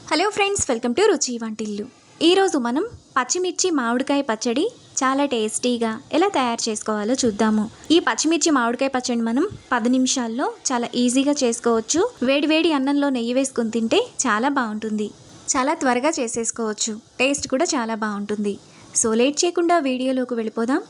Hello friends, welcome to రుచి వంటిల్లు. ఈరోజు మనం పచ్చిమిర్చి మామిడికాయ పచ్చడి చాలా టేస్టీగా ఎలా తయారు చేసుకోవాలో చూద్దాము. ఈ పచ్చిమిర్చి మామిడికాయ పచ్చడి మనం 10 నిమిషాల్లో చాలా ఈజీగా చేసుకోవచ్చు. వేడివేడి అన్నంలో నెయ్యి వేసుకుని తింటే చాలా బాగుంటుంది. చాలా త్వరగా చేసేసుకోవచ్చు. టేస్ట్ కూడా చాలా బాగుంటుంది. సో లేట్ చేయకుండా వీడియోలోకి వెళ్ళిపోదాం.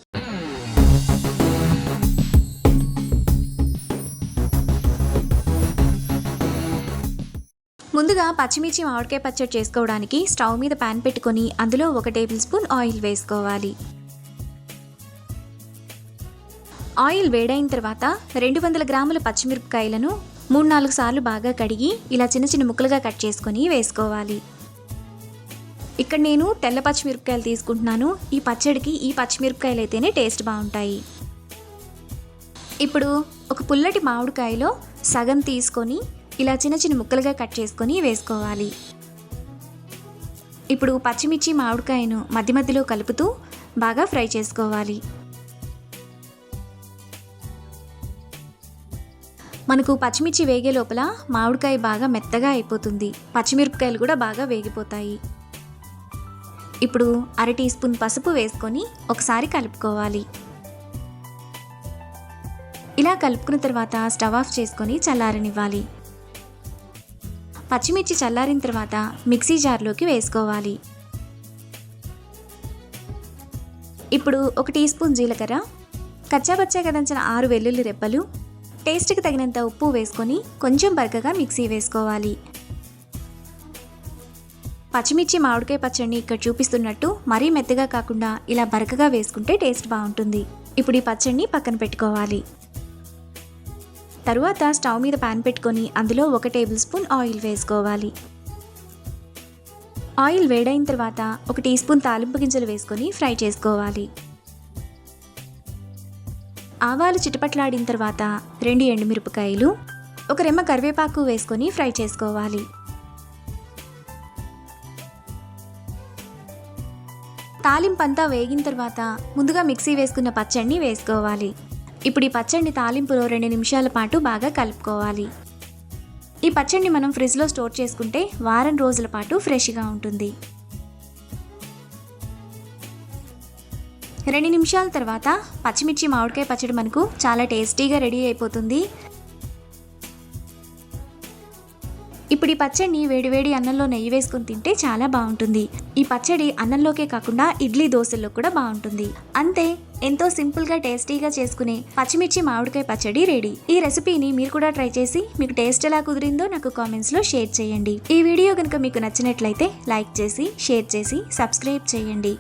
ముందుగా పచ్చిమిర్చి మామిడికాయ పచ్చడి చేసుకోవడానికి స్టవ్ మీద పాన్ పెట్టుకొని అందులో 1 టేబుల్ స్పూన్ ఆయిల్ వేసుకోవాలి. ఆయిల్ వేడైన తర్వాత 200 గ్రాముల పచ్చిమిరపకాయలను 3-4 సార్లు బాగా కడిగి ఇలా చిన్న చిన్న ముక్కలుగా కట్ చేసుకొని వేసుకోవాలి. ఇక్కడ నేను తెల్ల పచ్చిమిరపకాయలు తీసుకుంటున్నాను. ఈ పచ్చడికి ఈ పచ్చిమిరపకాయలు అయితేనే టేస్ట్ బాగుంటాయి. ఇప్పుడు ఒక పుల్లటి మామిడికాయలో సగం తీసుకొని ఇలా చిన్న చిన్న ముక్కలుగా కట్ చేసుకొని వేసుకోవాలి. ఇప్పుడు పచ్చిమిర్చి మామిడికాయను మధ్య మధ్యలో కలుపుతూ బాగా ఫ్రై చేసుకోవాలి. మనకు పచ్చిమిర్చి వేగే లోపల మామిడికాయ బాగా మెత్తగా అయిపోతుంది. పచ్చిమిరపకాయలు కూడా బాగా వేగిపోతాయి. ఇప్పుడు 1/2 టీ స్పూన్ పసుపు వేసుకొని ఒకసారి కలుపుకోవాలి. ఇలా కలుపుకున్న తర్వాత స్టవ్ ఆఫ్ చేసుకొని చల్లారనివ్వాలి. పచ్చిమిర్చి చల్లారిన తర్వాత మిక్సీ జార్లోకి వేసుకోవాలి. ఇప్పుడు 1 టీ స్పూన్ జీలకర్ర, కచ్చాపచ్చాగా దంచిన 6 వెల్లుల్లి రెబ్బలు, టేస్ట్కి తగినంత ఉప్పు వేసుకొని కొంచెం బరకగా మిక్సీ వేసుకోవాలి. పచ్చిమిర్చి మామిడికాయ పచ్చడిని ఇక్కడ చూపిస్తున్నట్టు మరీ మెత్తగా కాకుండా ఇలా బరకగా వేసుకుంటే టేస్ట్ బాగుంటుంది. ఇప్పుడు ఈ పచ్చడిని పక్కన పెట్టుకోవాలి. తరువాత స్టవ్ మీద పాన్ పెట్టుకొని అందులో 1 టేబుల్ స్పూన్ ఆయిల్ వేసుకోవాలి. ఆయిల్ వేడైన తర్వాత 1 టీ స్పూన్ తాలింపు గింజలు వేసుకొని ఫ్రై చేసుకోవాలి. ఆవాలు చిటపట్లాడిన తర్వాత 2 ఎండుమిరపకాయలు, 1 రెమ్మ కరివేపాకు వేసుకొని ఫ్రై చేసుకోవాలి. తాలింపు అంతా వేగిన తర్వాత ముందుగా మిక్సీ వేసుకున్న పచ్చడిని వేసుకోవాలి. ఇప్పుడు ఈ పచ్చడిని తాలింపులో 2 నిమిషాల పాటు బాగా కలుపుకోవాలి. ఈ పచ్చడిని మనం ఫ్రిడ్జ్లో స్టోర్ చేసుకుంటే వారం రోజుల పాటు ఫ్రెష్గా ఉంటుంది. 2 నిమిషాల తర్వాత పచ్చిమిర్చి మామిడికాయ పచ్చడి మనకు చాలా టేస్టీగా రెడీ అయిపోతుంది. ఇప్పుడు ఈ పచ్చడిని వేడివేడి అన్నంలో నెయ్యి వేసుకొని తింటే చాలా బాగుంటుంది. ఈ పచ్చడి అన్నంలోకే కాకుండా ఇడ్లీ దోశల్లో కూడా బాగుంటుంది. అంతే, ఎంతో సింపుల్గా టేస్టీగా చేసుకునే పచ్చిమిర్చి మామిడికాయ పచ్చడి రెడీ. ఈ రెసిపీని మీరు కూడా ట్రై చేసి మీకు టేస్ట్ ఎలా కుదిరిందో నాకు కామెంట్స్లో షేర్ చేయండి. ఈ వీడియో కనుక మీకు నచ్చినట్లయితే లైక్ చేసి, షేర్ చేసి, సబ్స్క్రైబ్ చేయండి.